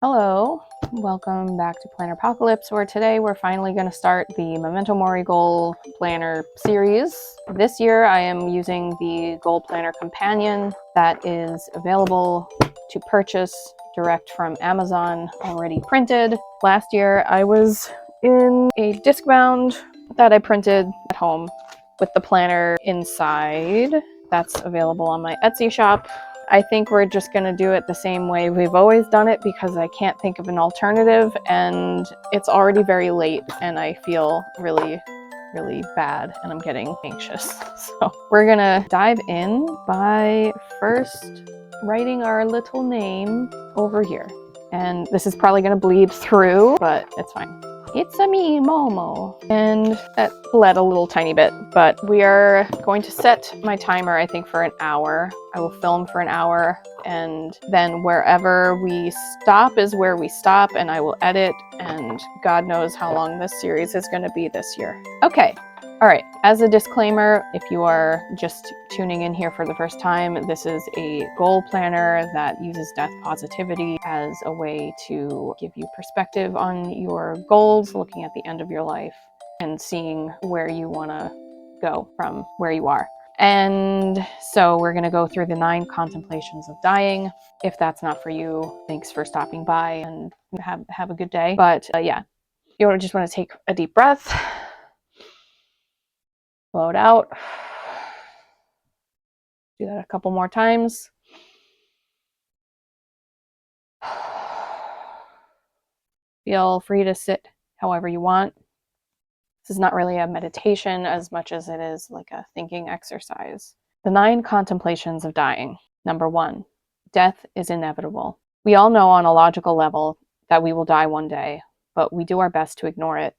Hello, welcome back to Planner Apocalypse, where today we're finally going to start the Memento Mori Goal Planner series. This year I am using the Goal Planner Companion that is available to purchase direct from Amazon, already printed. Last year I was in a disc bound that I printed at home with the planner inside. That's available on my Etsy shop. I think we're just going to do it the same way we've always done it because I can't think of an alternative, and it's already very late and I feel really bad and I'm getting anxious. So we're going to dive in by first writing our little name over here. And this is probably going to bleed through, but it's fine. It's a me, Momo. And that bled a little tiny bit, but we are going to set my timer, I think, for an hour. I will film for an hour, and then wherever we stop is where we stop, and I will edit, and God knows how long this series is going to be this year. Okay. All right, as a disclaimer, if you are just tuning in here for the first time, this is a goal planner that uses death positivity as a way to give you perspective on your goals, looking at the end of your life and seeing where you want to go from where you are. And so we're going to go through the 9 Contemplations of Dying. If that's not for you, thanks for stopping by and have a good day. But yeah, you just want to take a deep breath. Blow it out. Do that a couple more times. Feel free to sit however you want. This is not really a meditation as much as it is like a thinking exercise. The 9 Contemplations of Dying. Number 1, death is inevitable. We all know on a logical level that we will die one day, but we do our best to ignore it.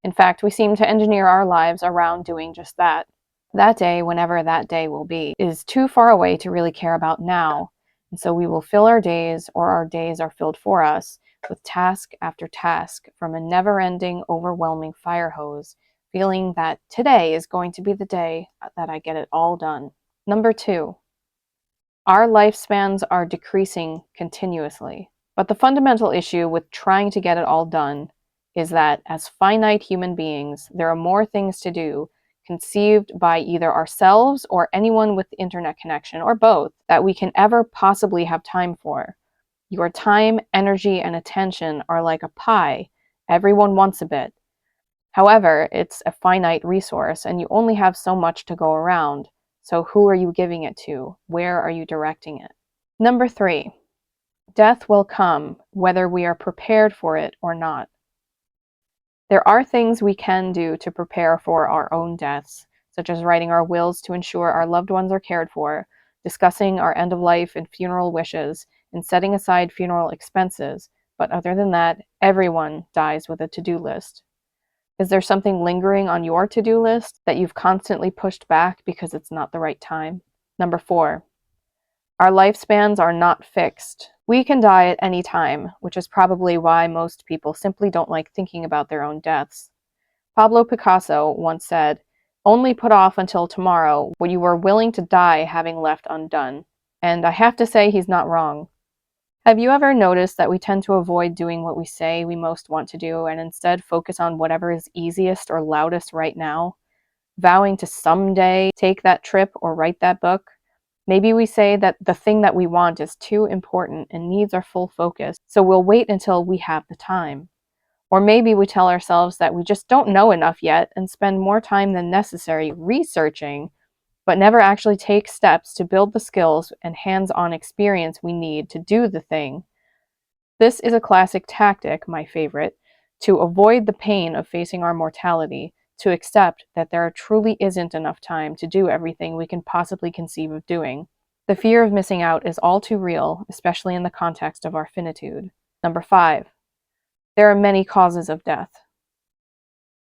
In fact, we seem to engineer our lives around doing just that. That day, whenever that day will be, is too far away to really care about now, and so we will fill our days, or our days are filled for us, with task after task from a never-ending, overwhelming fire hose, feeling that today is going to be the day that I get it all done. Number 2, our lifespans are decreasing continuously, but the fundamental issue with trying to get it all done is that as finite human beings, there are more things to do conceived by either ourselves or anyone with the internet connection, or both, that we can ever possibly have time for. Your time, energy, and attention are like a pie. Everyone wants a bit. However, it's a finite resource, and you only have so much to go around. So who are you giving it to? Where are you directing it? Number 3, death will come whether we are prepared for it or not. There are things we can do to prepare for our own deaths, such as writing our wills to ensure our loved ones are cared for, discussing our end of life and funeral wishes, and setting aside funeral expenses. But other than that, everyone dies with a to-do list. Is there something lingering on your to-do list that you've constantly pushed back because it's not the right time? Number 4, our lifespans are not fixed. We can die at any time, which is probably why most people simply don't like thinking about their own deaths. Pablo Picasso once said, "Only put off until tomorrow what you were willing to die having left undone." And I have to say he's not wrong. Have you ever noticed that we tend to avoid doing what we say we most want to do and instead focus on whatever is easiest or loudest right now? Vowing to someday take that trip or write that book? Maybe we say that the thing that we want is too important and needs our full focus, so we'll wait until we have the time. Or maybe we tell ourselves that we just don't know enough yet and spend more time than necessary researching, but never actually take steps to build the skills and hands-on experience we need to do the thing. This is a classic tactic, my favorite, to avoid the pain of facing our mortality, to accept that there truly isn't enough time to do everything we can possibly conceive of doing. The fear of missing out is all too real, especially in the context of our finitude. Number 5, there are many causes of death.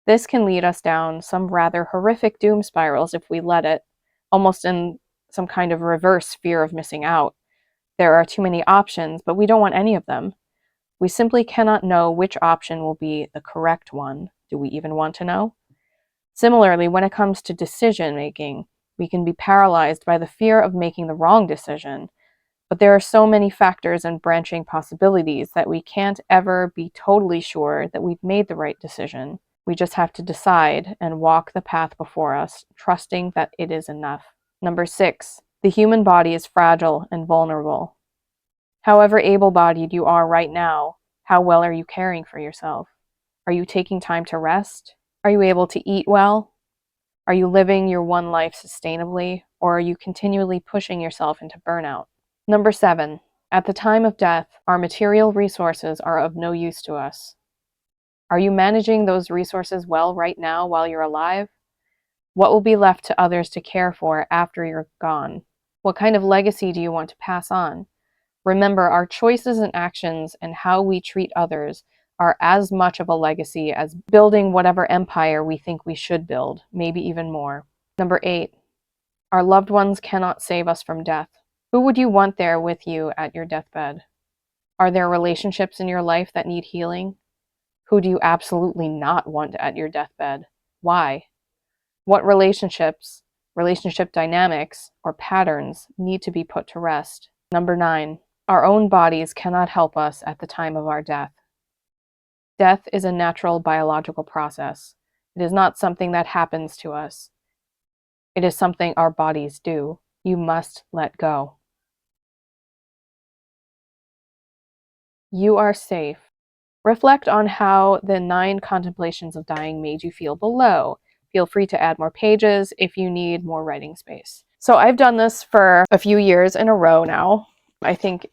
This can lead us down some rather horrific doom spirals if we let it, almost in some kind of reverse fear of missing out. There are too many options, but we don't want any of them. We simply cannot know which option will be the correct one. Do we even want to know? Similarly, when it comes to decision making, we can be paralyzed by the fear of making the wrong decision. But there are so many factors and branching possibilities that we can't ever be totally sure that we've made the right decision. We just have to decide and walk the path before us, trusting that it is enough. Number 6, the human body is fragile and vulnerable. However able-bodied you are right now, how well are you caring for yourself? Are you taking time to rest? Are you able to eat well? Are you living your one life sustainably, or are you continually pushing yourself into burnout? Number 7, at the time of death, our material resources are of no use to us. Are you managing those resources well right now while you're alive? What will be left to others to care for after you're gone? What kind of legacy do you want to pass on? Remember, our choices and actions and how we treat others are as much of a legacy as building whatever empire we think we should build, maybe even more. Number 8, our loved ones cannot save us from death. Who would you want there with you at your deathbed? Are there relationships in your life that need healing? Who do you absolutely not want at your deathbed? Why? What relationships, relationship dynamics, or patterns need to be put to rest? Number 9, our own bodies cannot help us at the time of our death. Death is a natural biological process. It is not something that happens to us. It is something our bodies do. You must let go. You are safe. Reflect on how the 9 contemplations of dying made you feel below. Feel free to add more pages if you need more writing space. So I've done this for a few years in a row now. I think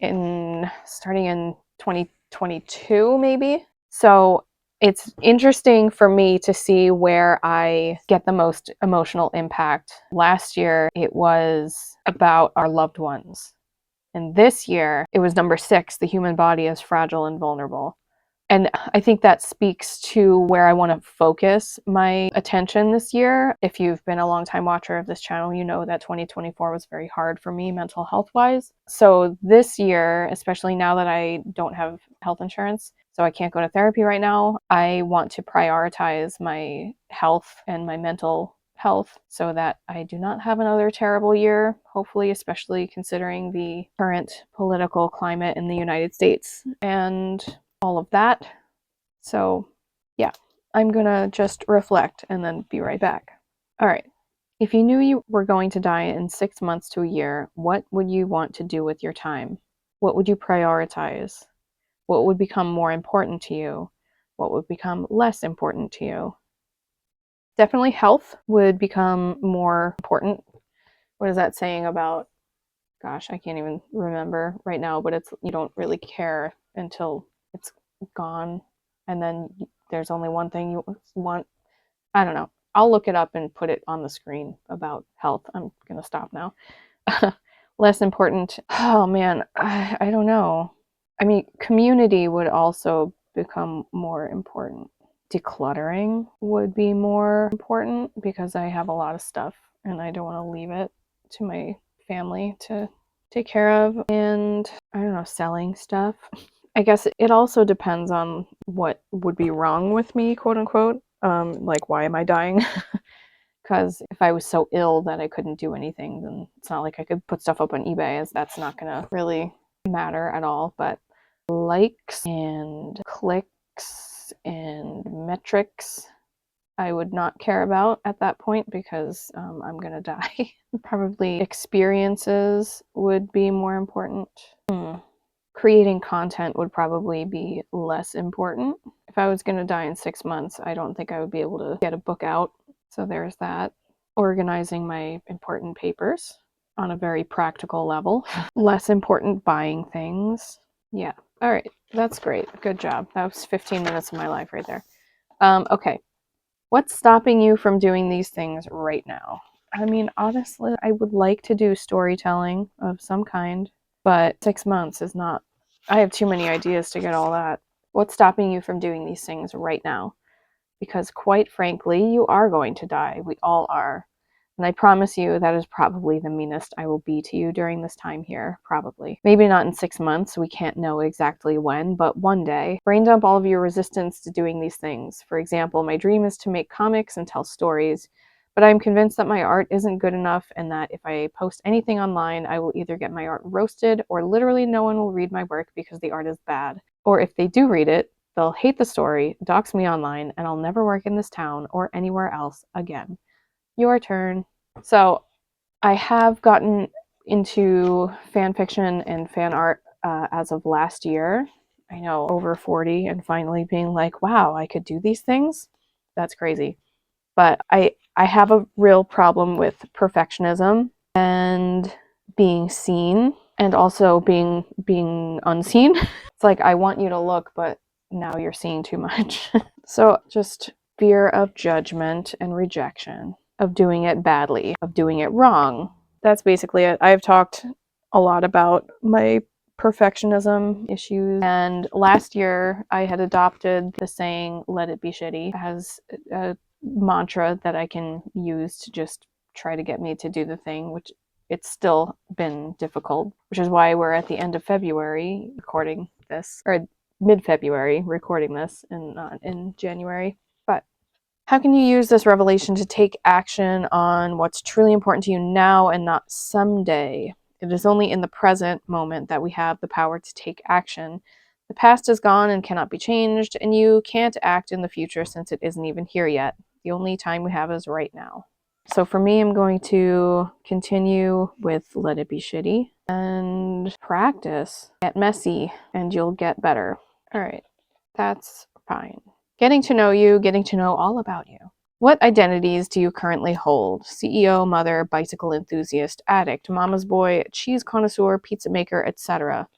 starting in 2022 maybe. So it's interesting for me to see where I get the most emotional impact. Last year it was about our loved ones. And this year it was number 6, the human body is fragile and vulnerable. And I think that speaks to where I want to focus my attention this year. If you've been a long-time watcher of this channel, you know that 2024 was very hard for me mental health-wise. So this year, especially now that I don't have health insurance, so I can't go to therapy right now, I want to prioritize my health and my mental health so that I do not have another terrible year, hopefully, especially considering the current political climate in the United States and all of that. So yeah, I'm gonna just reflect and then be right back. All right. If you knew you were going to die in 6 months to a year, what would you want to do with your time? What would you prioritize? What would become more important to you? What would become less important to you? Definitely health would become more important. What is that saying about, gosh, I can't even remember right now, but it's you don't really care until it's gone, and then there's only one thing you want. I don't know. I'll look it up and put it on the screen about health. I'm gonna stop now. Less important. Oh man, I don't know. I mean, community would also become more important. Decluttering would be more important because I have a lot of stuff and I don't want to leave it to my family to take care of. And I don't know, selling stuff. I guess it also depends on what would be wrong with me, quote unquote. Like, why am I dying? Because if I was so ill that I couldn't do anything, then it's not like I could put stuff up on eBay, as that's not gonna really matter at all. But likes and clicks and metrics, I would not care about at that point because I'm gonna die. Probably experiences would be more important. Creating content would probably be less important. If I was gonna die in 6 months, I don't think I would be able to get a book out. So there's that. Organizing my important papers on a very practical level. Less important buying things. Yeah. All right. That's great. Good job. That was 15 minutes of my life right there. Okay. What's stopping you from doing these things right now? I mean, honestly, I would like to do storytelling of some kind, but 6 months is not. I have too many ideas to get all that. What's stopping you from doing these things right now? Because quite frankly, you are going to die. We all are. And I promise you that is probably the meanest I will be to you during this time here, probably. Maybe not in 6 months, we can't know exactly when, but one day. Brain dump all of your resistance to doing these things. For example, my dream is to make comics and tell stories. But I'm convinced that my art isn't good enough and that if I post anything online, I will either get my art roasted or literally no one will read my work because the art is bad. Or if they do read it, they'll hate the story, dox me online, and I'll never work in this town or anywhere else again. Your turn. So I have gotten into fan fiction and fan art as of last year. I know, over 40 and finally being like, wow, I could do these things. That's crazy. But I have a real problem with perfectionism and being seen and also being unseen. It's like I want you to look, but now you're seeing too much. So just fear of judgment and rejection, of doing it badly, of doing it wrong. That's basically it. I've talked a lot about my perfectionism issues, and last year I had adopted the saying, let it be shitty, as a mantra that I can use to just try to get me to do the thing, which it's still been difficult, which is why we're at the end of February recording this, or mid-February recording this, and not in January. But how can you use this revelation to take action on what's truly important to you now and not someday? It is only in the present moment that we have the power to take action. The past is gone and cannot be changed, and you can't act in the future since it isn't even here yet. The only time we have is right now. So for me, I'm going to continue with Let It Be Shitty and practice. Get messy, and you'll get better. All right, that's fine. Getting to know you, getting to know all about you. What identities do you currently hold? CEO, mother, bicycle enthusiast, addict, mama's boy, cheese connoisseur, pizza maker, etc.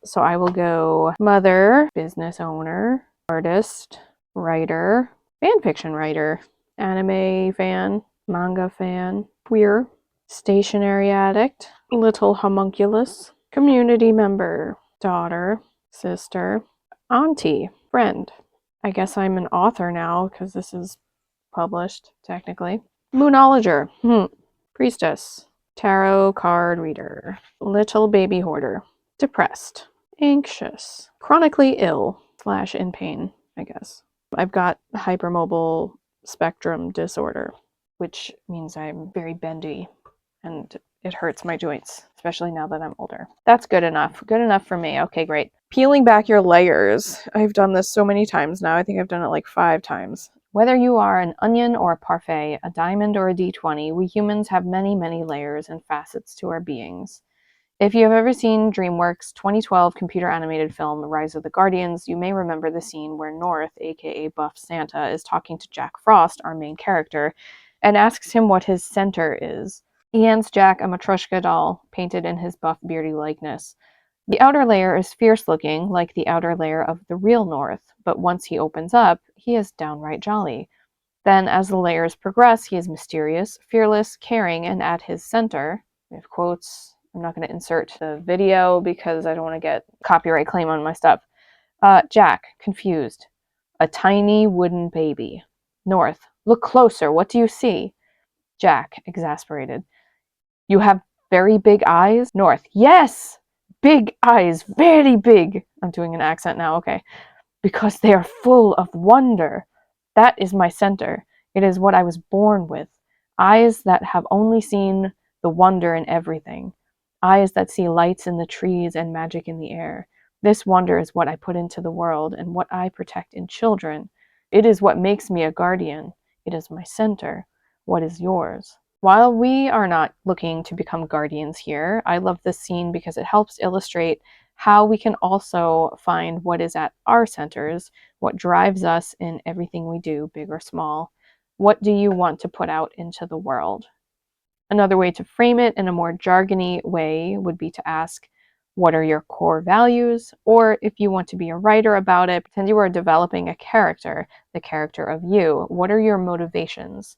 So I will go mother, business owner, artist, writer, fan fiction writer, anime fan, manga fan, queer, stationery addict, little homunculus, community member, daughter, sister, auntie, friend. I guess I'm an author now because this is published, technically. Moonologer, priestess, tarot card reader, little baby hoarder, depressed, anxious, chronically ill / in pain, I guess. I've got hypermobile spectrum disorder, which means I'm very bendy and it hurts my joints, especially now that I'm older. That's good enough. Good enough for me. Okay, great. Peeling back your layers. I've done this so many times now. I think I've done it like 5 times. Whether you are an onion or a parfait, a diamond or a D20, we humans have many, many layers and facets to our beings. If you have ever seen DreamWorks' 2012 computer animated film Rise of the Guardians, you may remember the scene where North, aka Buff Santa, is talking to Jack Frost, our main character, and asks him what his center is. He hands Jack a Matryoshka doll, painted in his buff, beardy likeness. The outer layer is fierce-looking, like the outer layer of the real North, but once he opens up, he is downright jolly. Then, as the layers progress, he is mysterious, fearless, caring, and at his center, we have quotes. I'm not going to insert the video because I don't want to get copyright claim on my stuff. Jack, confused. A tiny wooden baby. North, look closer. What do you see? Jack, exasperated. You have very big eyes? North, yes! Big eyes, very big. I'm doing an accent now, okay. Because they are full of wonder. That is my center. It is what I was born with. Eyes that have only seen the wonder in everything. Eyes that see lights in the trees and magic in the air. This wonder is what I put into the world and what I protect in children. It is what makes me a guardian. It is my center. What is yours? While we are not looking to become guardians here, I love this scene because it helps illustrate how we can also find what is at our centers, what drives us in everything we do, big or small. What do you want to put out into the world? Another way to frame it in a more jargony way would be to ask, what are your core values? Or if you want to be a writer about it, pretend you are developing a character, the character of you. What are your motivations?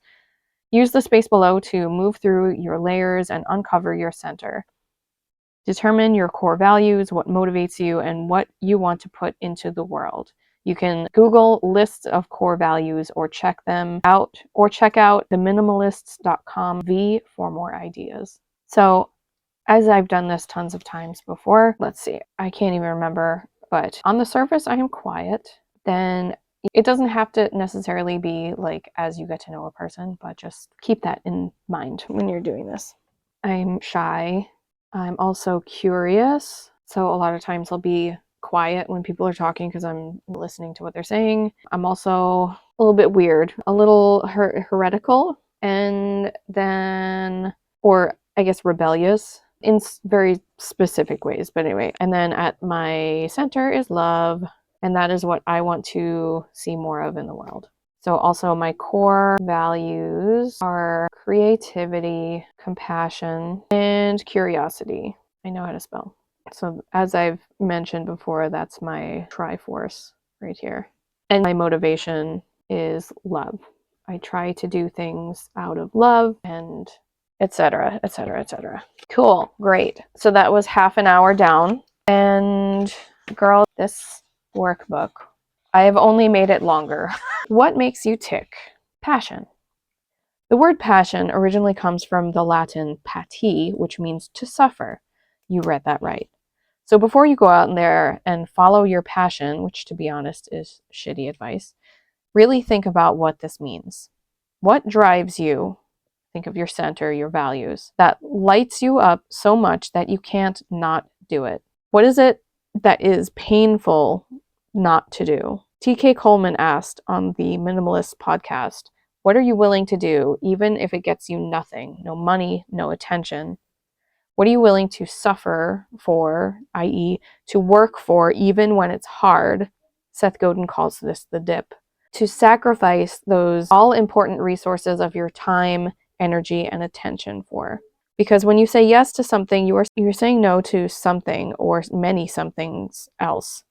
Use the space below to move through your layers and uncover your center. Determine your core values, what motivates you, and what you want to put into the world. You can Google lists of core values or check them out, or check out theminimalists.com V for more ideas. So, as I've done this tons of times before, let's see, I can't even remember, but on the surface I am quiet. Then It doesn't have to necessarily be like as you get to know a person, but just keep that in mind when you're doing this. I'm shy. I'm also curious. So a lot of times I'll be quiet when people are talking because I'm listening to what they're saying. I'm also a little bit weird, a little heretical, and then, or I guess rebellious in very specific ways. But anyway, and then at my center is love, and that is what I want to see more of in the world. So also my core values are creativity, compassion, and curiosity. I know how to spell. So as I've mentioned before, that's my Triforce right here. And my motivation is love. I try to do things out of love and etc., etc., etc. Cool, great. So that was half an hour down. And girl, this workbook, I have only made it longer. What makes you tick? Passion. The word passion originally comes from the Latin pati, which means to suffer. You read that right. So before you go out there and follow your passion, which to be honest is shitty advice, really think about what this means. What drives you? Think of your center, your values, that lights you up so much that you can't not do it. What is it that is painful not to do? TK Coleman asked on the Minimalist podcast, what are you willing to do even if it gets you nothing? No money, no attention. What are you willing to suffer for, i.e., to work for even when it's hard? Seth Godin calls this the dip. To sacrifice those all important resources of your time, energy, and attention for. Because when you say yes to something, you're saying no to something or many somethings else.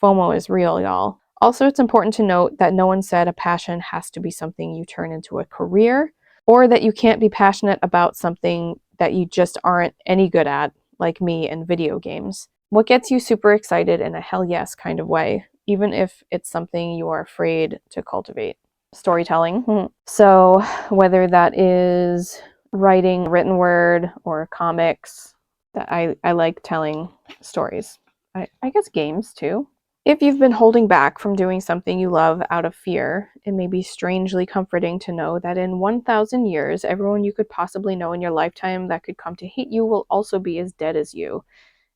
FOMO is real, y'all. Also, it's important to note that no one said a passion has to be something you turn into a career, or that you can't be passionate about something that you just aren't any good at, like me in video games. What gets you super excited in a hell yes kind of way, even if it's something you are afraid to cultivate? Storytelling. So whether that is writing written word or comics, that I like telling stories. I guess games too. If you've been holding back from doing something you love out of fear, it may be strangely comforting to know that in 1,000 years, everyone you could possibly know in your lifetime that could come to hate you will also be as dead as you.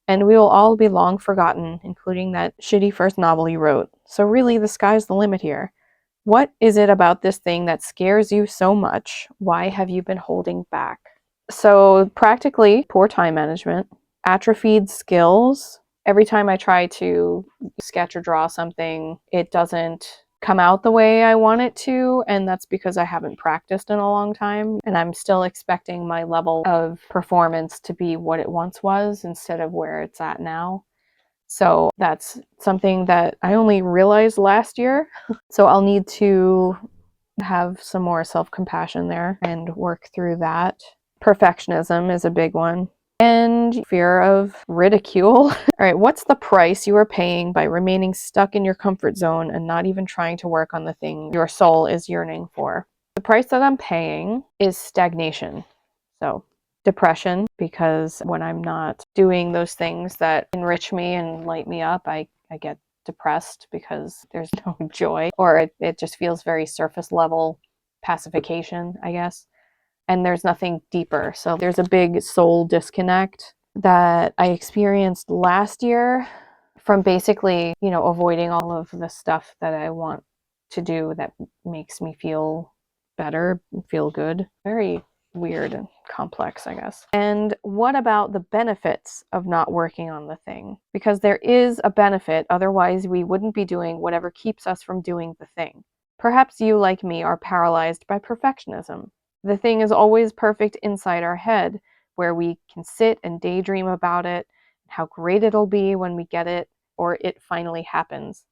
And we will all be long forgotten, including that shitty first novel you wrote. So really, the sky's the limit here. What is it about this thing that scares you so much? Why have you been holding back? So practically poor time management, atrophied skills. Every time I try to sketch or draw something, it doesn't come out the way I want it to, and that's because I haven't practiced in a long time, and I'm still expecting my level of performance to be what it once was instead of where it's at now. So that's something that I only realized last year. So I'll need to have some more self-compassion there and work through that. Perfectionism is a big one. And fear of ridicule. All right, what's the price you are paying by remaining stuck in your comfort zone and not even trying to work on the thing your soul is yearning for? The price that I'm paying is stagnation. So depression, because when I'm not doing those things that enrich me and light me up, I get depressed because there's no joy, or it just feels very surface level pacification, I guess. And there's nothing deeper. So there's a big soul disconnect that I experienced last year from basically, avoiding all of the stuff that I want to do that makes me feel better, feel good. Very weird and complex, I guess. And what about the benefits of not working on the thing? Because there is a benefit, otherwise we wouldn't be doing whatever keeps us from doing the thing. Perhaps you, like me, are paralyzed by perfectionism. The thing is always perfect inside our head, where we can sit and daydream about it, how great it'll be when we get it, or it finally happens.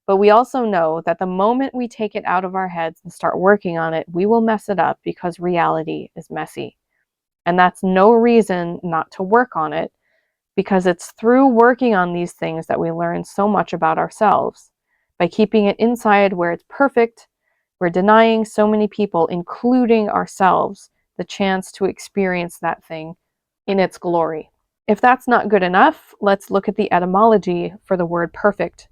But we also know that the moment we take it out of our heads and start working on it, we will mess it up because reality is messy. And that's no reason not to work on it, because it's through working on these things that we learn so much about ourselves. By keeping it inside where it's perfect, we're denying so many people, including ourselves, the chance to experience that thing in its glory. If that's not good enough, let's look at the etymology for the word perfect,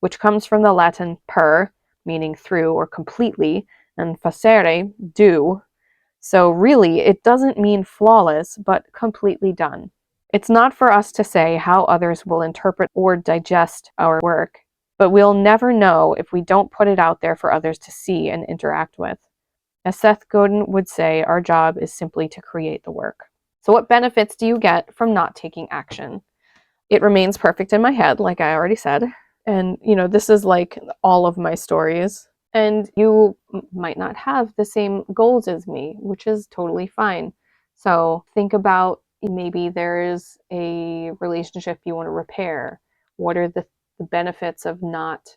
which comes from the Latin per, meaning through or completely, and facere, do. So really, it doesn't mean flawless, but completely done. It's not for us to say how others will interpret or digest our work, but we'll never know if we don't put it out there for others to see and interact with. As Seth Godin would say, our job is simply to create the work. So what benefits do you get from not taking action? It remains perfect in my head, like I already said. And, this is like all of my stories. And you might not have the same goals as me, which is totally fine. So think about maybe there's a relationship you want to repair. What are the benefits of not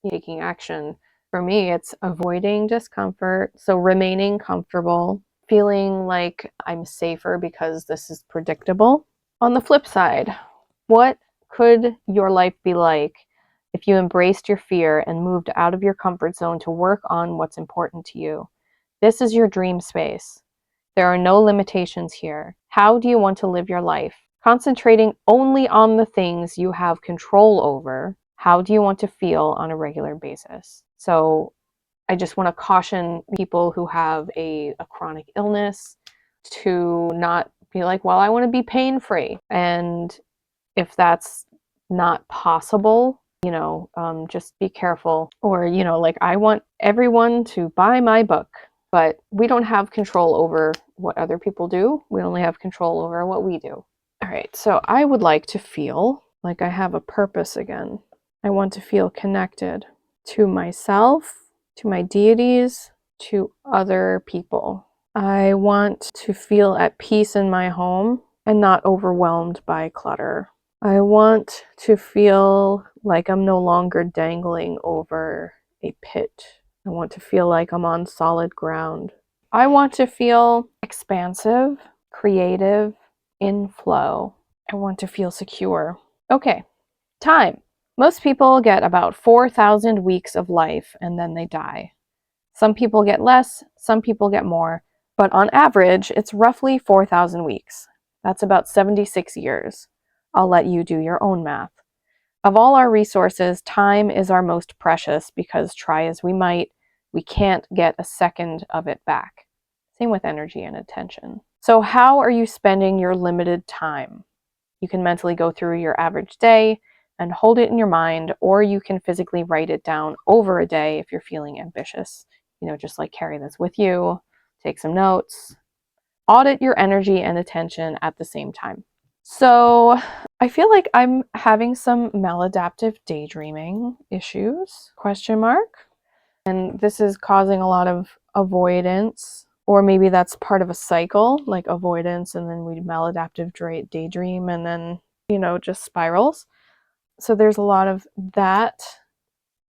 taking action? For me, it's avoiding discomfort, so remaining comfortable, feeling like I'm safer because this is predictable. On the flip side, what could your life be like if you embraced your fear and moved out of your comfort zone to work on what's important to you? This is your dream space. There are no limitations here. How do you want to live your life? Concentrating only on the things you have control over, how do you want to feel on a regular basis? So I just want to caution people who have a chronic illness to not be like, well, I want to be pain-free. And if that's not possible, just be careful. Or, like I want everyone to buy my book, but we don't have control over what other people do. We only have control over what we do. All right, so I would like to feel like I have a purpose again. I want to feel connected to myself, to my deities, to other people. I want to feel at peace in my home and not overwhelmed by clutter. I want to feel like I'm no longer dangling over a pit. I want to feel like I'm on solid ground. I want to feel expansive, creative, in flow. I want to feel secure. Okay, time. Most people get about 4,000 weeks of life and then they die. Some people get less, some people get more, but on average, it's roughly 4,000 weeks. That's about 76 years. I'll let you do your own math. Of all our resources, time is our most precious because try as we might, we can't get a second of it back. Same with energy and attention. So how are you spending your limited time? You can mentally go through your average day and hold it in your mind, or you can physically write it down over a day if you're feeling ambitious. Just like carry this with you, take some notes, audit your energy and attention at the same time. So I feel like I'm having some maladaptive daydreaming issues, ? And this is causing a lot of avoidance, or maybe that's part of a cycle, like avoidance, and then we maladaptive daydream, and then, just spirals. So there's a lot of that.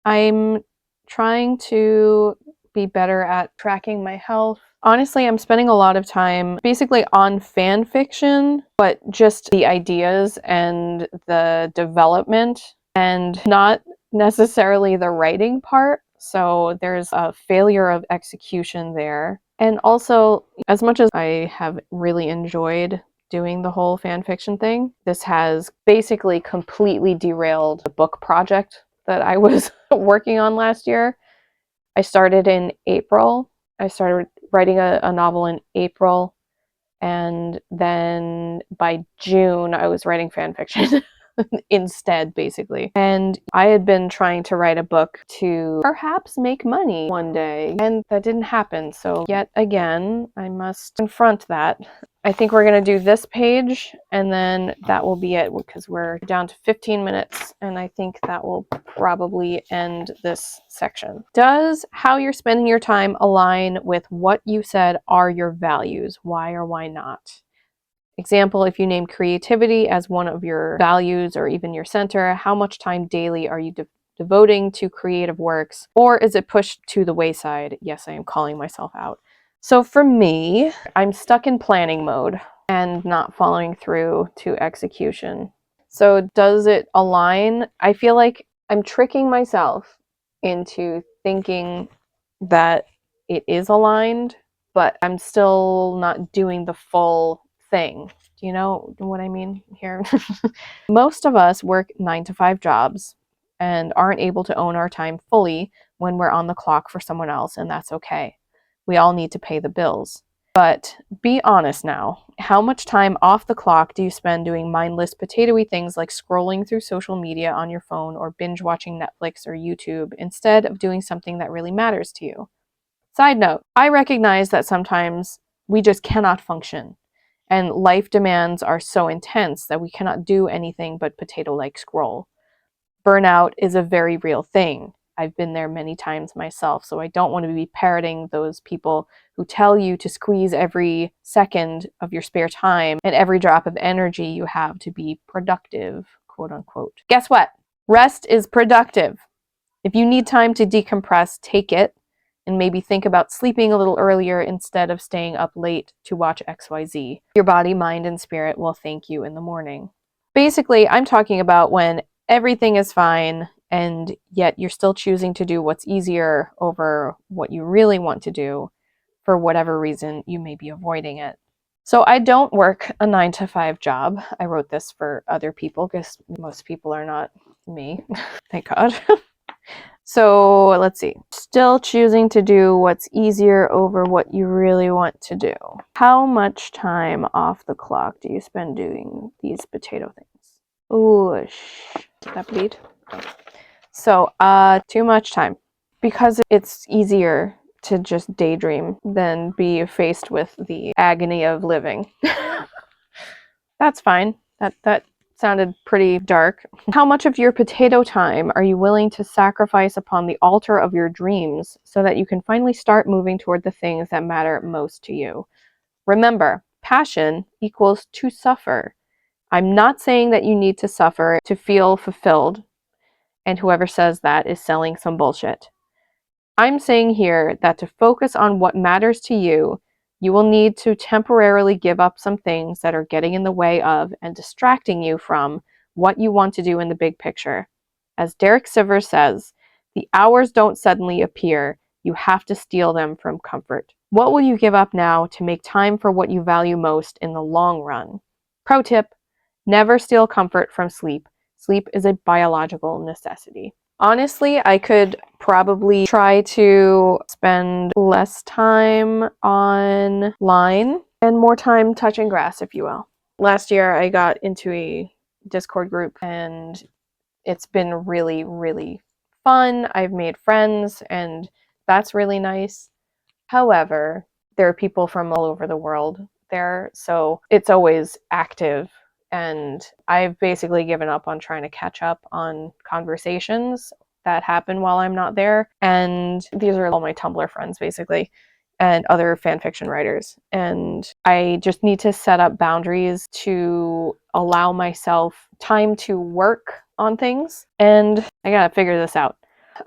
I'm trying to be better at tracking my health. Honestly, I'm spending a lot of time basically on fan fiction, but just the ideas and the development and not necessarily the writing part. So there's a failure of execution there. And also, as much as I have really enjoyed doing the whole fan fiction thing, this has basically completely derailed the book project that I was working on last year. I started in April. I started writing a novel in April, and then by June I was writing fan fiction instead, basically. And I had been trying to write a book to perhaps make money one day, and that didn't happen. So yet again, I must confront that. I think we're going to do this page, and then that will be it, because we're down to 15 minutes, and I think that will probably end this section. Does how you're spending your time align with what you said are your values? Why or why not? Example, if you name creativity as one of your values or even your center, how much time daily are you devoting to creative works? Or is it pushed to the wayside? Yes, I am calling myself out. So for me, I'm stuck in planning mode and not following through to execution. So does it align? I feel like I'm tricking myself into thinking that it is aligned, but I'm still not doing the full thing. Do you know what I mean here? Most of us work 9 to 5 jobs. and aren't able to own our time fully when we're on the clock for someone else, and that's okay. We all need to pay the bills. But be honest now. How much time off the clock do you spend doing mindless, potato-y things like scrolling through social media on your phone or binge watching Netflix or YouTube instead of doing something that really matters to you? Side note, I recognize that sometimes we just cannot function, and life demands are so intense that we cannot do anything but potato-like scroll. Burnout is a very real thing. I've been there many times myself, so I don't want to be parroting those people who tell you to squeeze every second of your spare time and every drop of energy you have to be productive, quote unquote. Guess what? Rest is productive. If you need time to decompress, take it, and maybe think about sleeping a little earlier instead of staying up late to watch XYZ. Your body, mind, and spirit will thank you in the morning. Basically, I'm talking about when everything is fine and yet you're still choosing to do what's easier over what you really want to do for whatever reason you may be avoiding it. So I don't work a 9-to-5 job. I wrote this for other people because most people are not me. Thank God. So let's see. Still choosing to do what's easier over what you really want to do. How much time off the clock do you spend doing these potato things? Ooh, did that bleed? Oh. So, too much time. Because it's easier to just daydream than be faced with the agony of living. That's fine. That sounded pretty dark. How much of your potato time are you willing to sacrifice upon the altar of your dreams so that you can finally start moving toward the things that matter most to you? Remember, passion equals to suffer. I'm not saying that you need to suffer to feel fulfilled, and whoever says that is selling some bullshit. I'm saying here that to focus on what matters to you, you will need to temporarily give up some things that are getting in the way of and distracting you from what you want to do in the big picture. As Derek Sivers says, the hours don't suddenly appear. You have to steal them from comfort. What will you give up now to make time for what you value most in the long run? Pro tip, never steal comfort from sleep. Sleep is a biological necessity. Honestly, I could probably try to spend less time online and more time touching grass, if you will. Last year, I got into a Discord group and it's been really, really fun. I've made friends and that's really nice. However, there are people from all over the world there, so it's always active. And I've basically given up on trying to catch up on conversations that happen while I'm not there. And these are all my Tumblr friends, basically, and other fan fiction writers. And I just need to set up boundaries to allow myself time to work on things. And I gotta figure this out.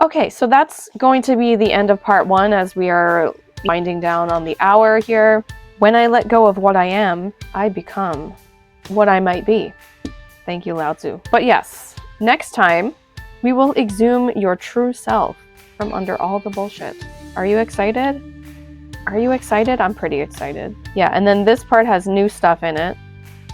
Okay, so that's going to be the end of part 1 as we are winding down on the hour here. When I let go of what I am, I become what I might be. Thank you, Lao Tzu. But yes, next time we will exhume your true self from under all the bullshit. Are you excited? Are you excited? I'm pretty excited. Yeah, and then this part has new stuff in it.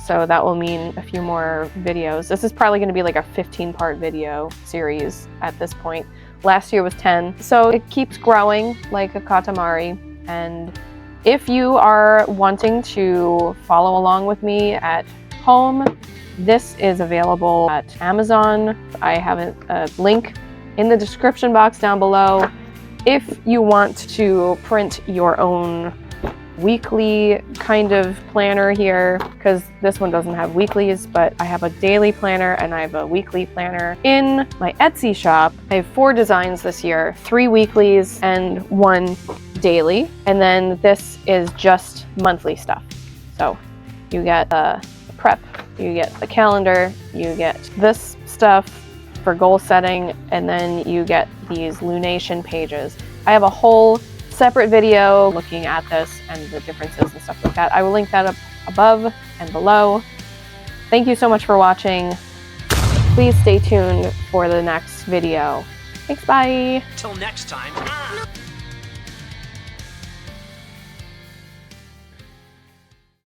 So that will mean a few more videos. This is probably going to be like a 15-part video series at this point. Last year was 10. So it keeps growing like a katamari. And if you are wanting to follow along with me at home, this is available at Amazon. I have a link in the description box down below. If you want to print your own weekly kind of planner here, because this one doesn't have weeklies, but I have a daily planner and I have a weekly planner in my Etsy shop. I have 4 designs this year, 3 weeklies and 1 daily, and then this is just monthly stuff. So you get a prep, you get the calendar, you get this stuff for goal setting, and then you get these lunation pages. I have a whole separate video looking at this and the differences and stuff like that. I will link that up above and below. Thank you so much for watching. Please stay tuned for the next video. Thanks, bye. Till next time.